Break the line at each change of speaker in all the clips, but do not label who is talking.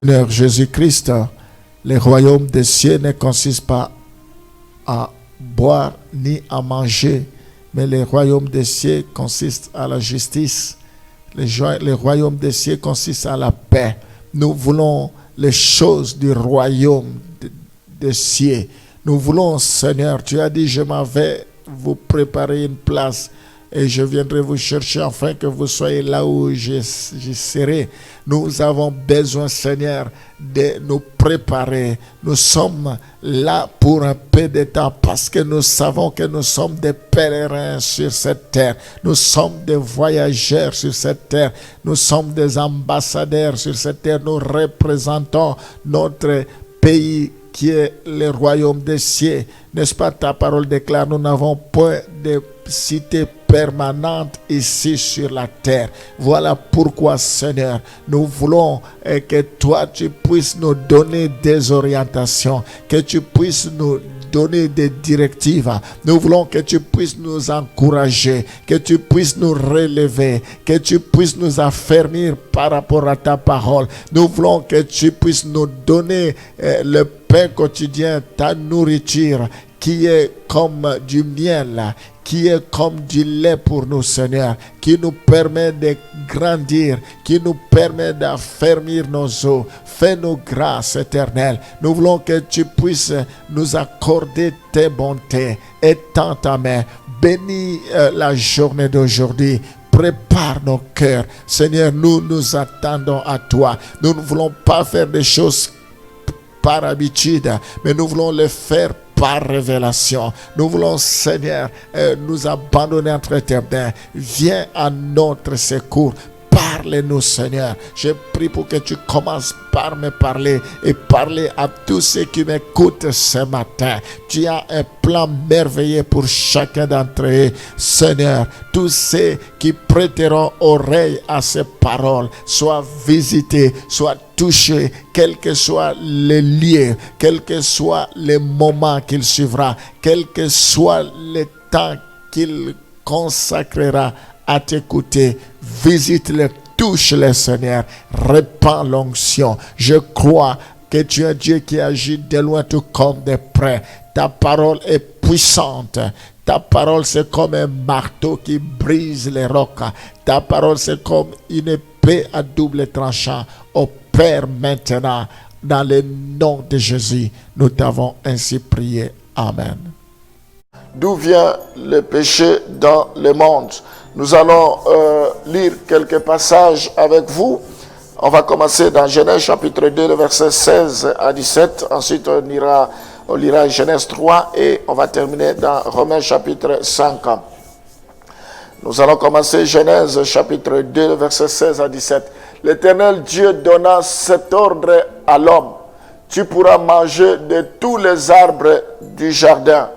Seigneur Jésus-Christ, le royaume des cieux ne consiste pas à boire ni à manger, mais le royaume des cieux consiste à la justice. Le royaume des cieux consiste à la paix. Nous voulons les choses du royaume des cieux. Nous voulons, Seigneur, tu as dit, je m'en vais vous préparer une place et je viendrai vous chercher afin que vous soyez là où je serai. Nous avons besoin, Seigneur, de nous préparer. Nous sommes là pour un peu de temps parce que nous savons que nous sommes des pèlerins sur cette terre. Nous sommes des voyageurs sur cette terre. Nous sommes des ambassadeurs sur cette terre. Nous représentons notre pays qui est le royaume des cieux. N'est-ce pas, ta parole déclare, nous n'avons point de cité permanente ici sur la terre. Voilà pourquoi, Seigneur, nous voulons que toi, tu puisses nous donner des orientations, que tu puisses nous donner des directives. Nous voulons que tu puisses nous encourager, que tu puisses nous relever, que tu puisses nous affermir par rapport à ta parole. Nous voulons que tu puisses nous donner le pain quotidien, ta nourriture, qui est comme du miel, qui est comme du lait pour nous, Seigneur, qui nous permet de grandir, qui nous permet d'affermir nos os. Fais-nous grâce éternelle. Nous voulons que tu puisses nous accorder tes bontés. Étends ta main. Bénis la journée d'aujourd'hui. Prépare nos cœurs. Seigneur, nous nous attendons à toi. Nous ne voulons pas faire des choses par habitude, mais nous voulons les faire par révélation. Nous voulons, Seigneur, nous abandonner entre tes mains. Viens à notre secours. Parle-nous, Seigneur. Je prie pour que tu commences par me parler et parler à tous ceux qui m'écoutent ce matin. Tu as un plan merveilleux pour chacun d'entre eux, Seigneur. Tous ceux qui prêteront oreille à ces paroles soient visités, soient touchés, quel que soit le lieu, quel que soit le moment qu'il suivra, quel que soit le temps qu'il consacrera à t'écouter. Visite-les, touche-les, Seigneur, répands l'onction. Je crois que tu es un Dieu qui agit de loin tout comme de près. Ta parole est puissante. Ta parole, c'est comme un marteau qui brise les rocs. Ta parole, c'est comme une épée à double tranchant. Ô Père, maintenant, dans le nom de Jésus, nous t'avons ainsi prié. Amen. D'où vient le péché dans le monde? Nous allons lire quelques passages avec vous. On va commencer dans Genèse chapitre 2, le verset 16 à 17. Ensuite, on lira Genèse 3 et on va terminer dans Romains chapitre 5. Nous allons commencer Genèse chapitre 2, le verset 16 à 17. L'Éternel Dieu donna cet ordre à l'homme. Tu pourras manger de tous les arbres du jardin,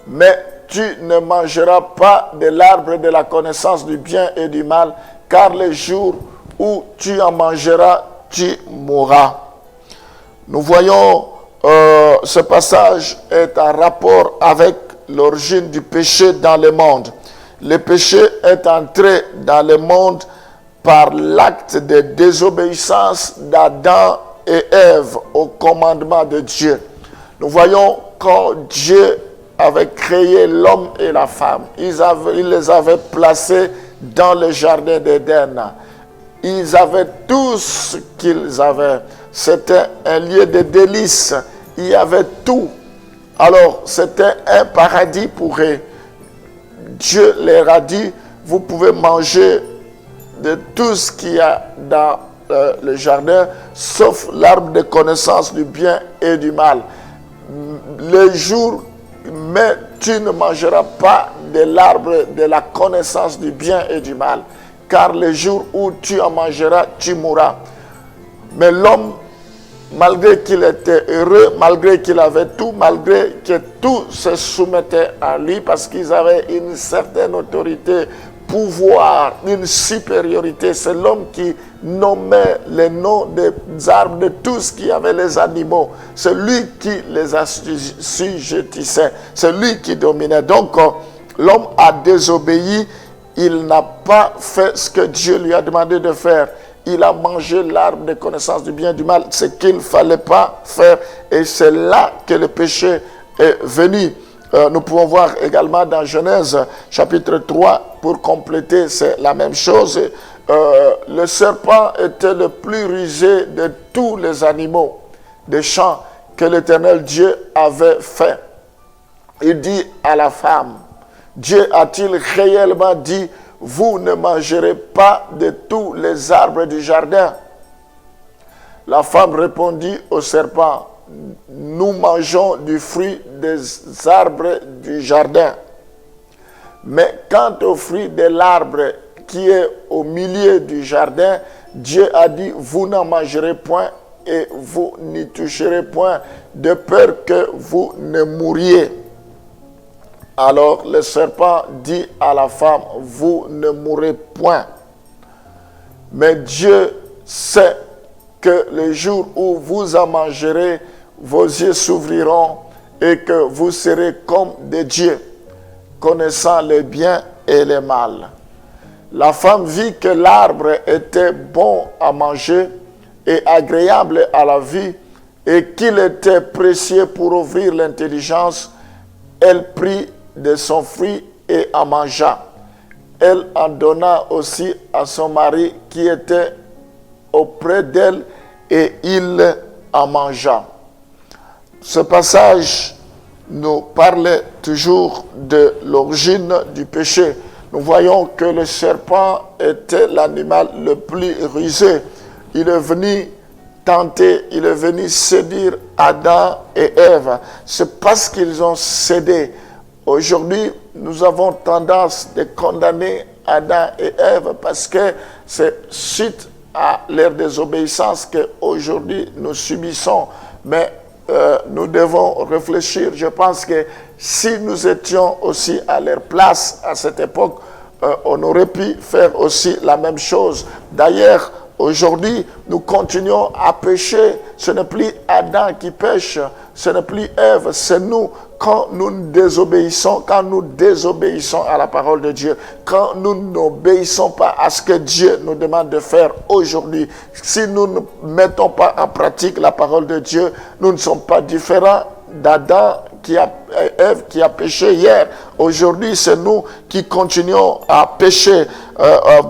mais tu ne mangeras pas de l'arbre de la connaissance du bien et du mal, car le jour où tu en mangeras, tu mourras. Nous voyons ce passage est en rapport avec l'origine du péché dans le monde. Le péché est entré dans le monde par l'acte de désobéissance d'Adam et Ève au commandement de Dieu. Nous voyons quand Dieu avait créé l'homme et la femme. Il les avait placés dans le jardin d'Éden. Ils avaient tout ce qu'ils avaient. C'était un lieu de délices. Il y avait tout. Alors, c'était un paradis pour eux. Dieu leur a dit, vous pouvez manger de tout ce qu'il y a dans le jardin, sauf l'arbre de connaissance du bien et du mal. Mais tu ne mangeras pas de l'arbre de la connaissance du bien et du mal, car le jour où tu en mangeras, tu mourras. Mais l'homme, malgré qu'il était heureux, malgré qu'il avait tout, malgré que tout se soumettait à lui, parce qu'ils avaient une certaine autorité, pouvoir, une supériorité, c'est l'homme qui nommait les noms des arbres, de tout ce qui avait les animaux. C'est lui qui les assujettissait, c'est lui qui dominait. Donc, l'homme a désobéi, il n'a pas fait ce que Dieu lui a demandé de faire. il a mangé l'arbre de connaissance du bien et du mal, ce qu'il ne fallait pas faire. Et c'est là que le péché est venu. Nous pouvons voir également dans Genèse chapitre 3, pour compléter, c'est la même chose. Le serpent était le plus rusé de tous les animaux des champs que l'Éternel Dieu avait fait. Il dit à la femme, Dieu a-t-il réellement dit, vous ne mangerez pas de tous les arbres du jardin? La femme répondit au serpent, nous mangeons du fruit des arbres du jardin. Mais quant au fruit de l'arbre qui est au milieu du jardin, Dieu a dit, vous n'en mangerez point et vous n'y toucherez point, de peur que vous ne mouriez. Alors le serpent dit à la femme, vous ne mourrez point. Mais Dieu sait que le jour où vous en mangerez, vos yeux s'ouvriront et que vous serez comme des dieux, connaissant le bien et le mal. La femme vit que l'arbre était bon à manger et agréable à la vue et qu'il était précieux pour ouvrir l'intelligence. Elle prit de son fruit et en mangea. Elle en donna aussi à son mari qui était auprès d'elle et il en mangea. Ce passage nous parlait toujours de l'origine du péché. Nous voyons que le serpent était l'animal le plus rusé. Il est venu tenter, il est venu séduire Adam et Ève. C'est parce qu'ils ont cédé. Aujourd'hui, nous avons tendance de condamner Adam et Ève parce que c'est suite à leur désobéissance qu'aujourd'hui nous subissons. Mais nous devons réfléchir. Je pense que si nous étions aussi à leur place à cette époque, on aurait pu faire aussi la même chose. D'ailleurs, aujourd'hui, nous continuons à pécher. Ce n'est plus Adam qui pêche, ce n'est plus Ève, c'est nous. Quand nous désobéissons à la parole de Dieu, quand nous n'obéissons pas à ce que Dieu nous demande de faire aujourd'hui, si nous ne mettons pas en pratique la parole de Dieu, nous ne sommes pas différents d'Adam Ève qui a péché hier. Aujourd'hui, c'est nous qui continuons à pécher.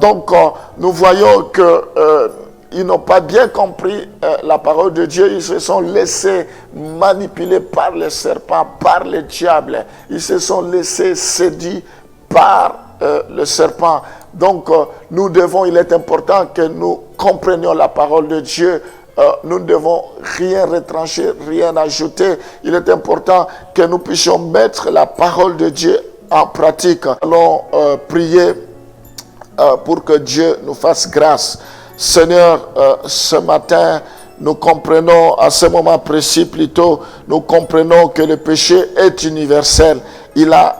Donc, nous voyons que ils n'ont pas bien compris la parole de Dieu. Ils se sont laissés manipuler par le serpent, par le diable. Ils se sont laissés séduire par le serpent. Donc, nous devons, il est important que nous comprenions la parole de Dieu. Nous ne devons rien retrancher, rien ajouter. Il est important que nous puissions mettre la parole de Dieu en pratique. Allons prier pour que Dieu nous fasse grâce. Seigneur, ce matin, nous comprenons, à ce moment précis plutôt, nous comprenons que le péché est universel. Il a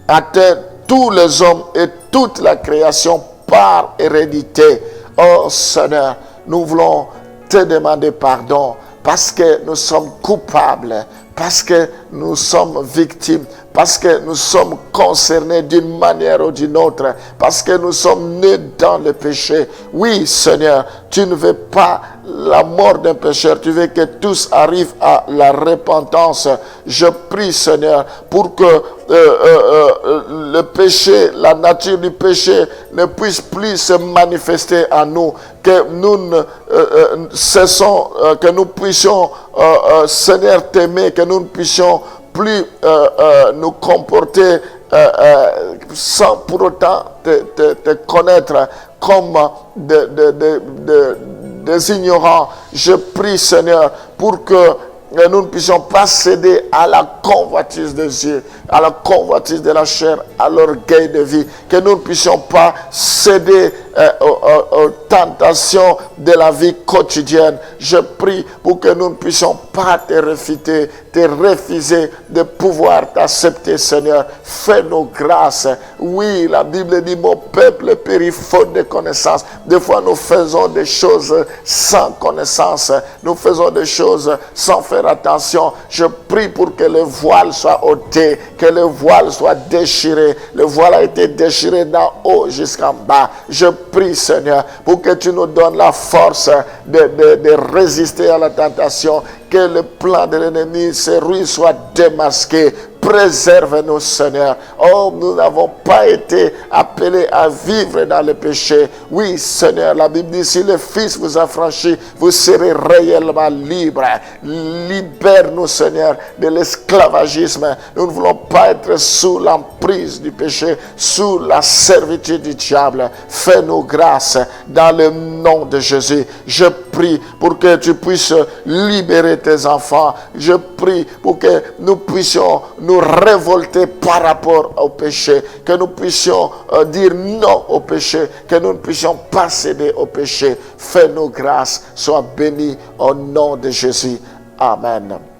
atteint tous les hommes et toute la création par hérédité. Oh Seigneur, nous voulons te demander pardon parce que nous sommes coupables, parce que nous sommes victimes, parce que nous sommes concernés d'une manière ou d'une autre, parce que nous sommes nés dans le péché. Oui, Seigneur, tu ne veux pas la mort d'un pécheur, tu veux que tous arrivent à la repentance. Je prie, Seigneur, pour que le péché, la nature du péché ne puisse plus se manifester en nous, que nous cessons, que nous puissions, Seigneur, t'aimer, que nous ne puissions plus nous comporter sans pour autant te connaître comme des ignorants. Je prie, Seigneur, pour que nous ne puissions pas céder à la convoitise des yeux, à la convoitise de la chair, à l'orgueil de vie. Que nous ne puissions pas céder aux tentations de la vie quotidienne. Je prie pour que nous ne puissions pas te refuser, de pouvoir t'accepter, Seigneur. Fais-nous grâce. Oui, la Bible dit, mon peuple périt faute de connaissance. Des fois, nous faisons des choses sans connaissance. Nous faisons des choses sans faire attention. Je prie pour que le voile soit ôté, que le voile soit déchiré. Le voile a été déchiré d'en haut jusqu'en bas. Je prie, Seigneur, pour que tu nous donnes la force de résister à la tentation, que le plan de l'ennemi, ses ruines soient démasquées. Préserve-nous, Seigneur. Oh, nous n'avons pas été appelés à vivre dans le péché. Oui, Seigneur, la Bible dit, si le Fils vous a franchi, vous serez réellement libre. Libère-nous, Seigneur, de l'esclavagisme. Nous ne voulons pas être sous l'emprise du péché, sous la servitude du diable. Fais-nous grâce dans le nom de Jésus. Je prie pour que tu puisses libérer tes enfants. Je prie pour que nous puissions nous révolter par rapport au péché, que nous puissions dire non au péché, que nous ne puissions pas céder au péché. Fais-nous grâce, sois béni au nom de Jésus. Amen.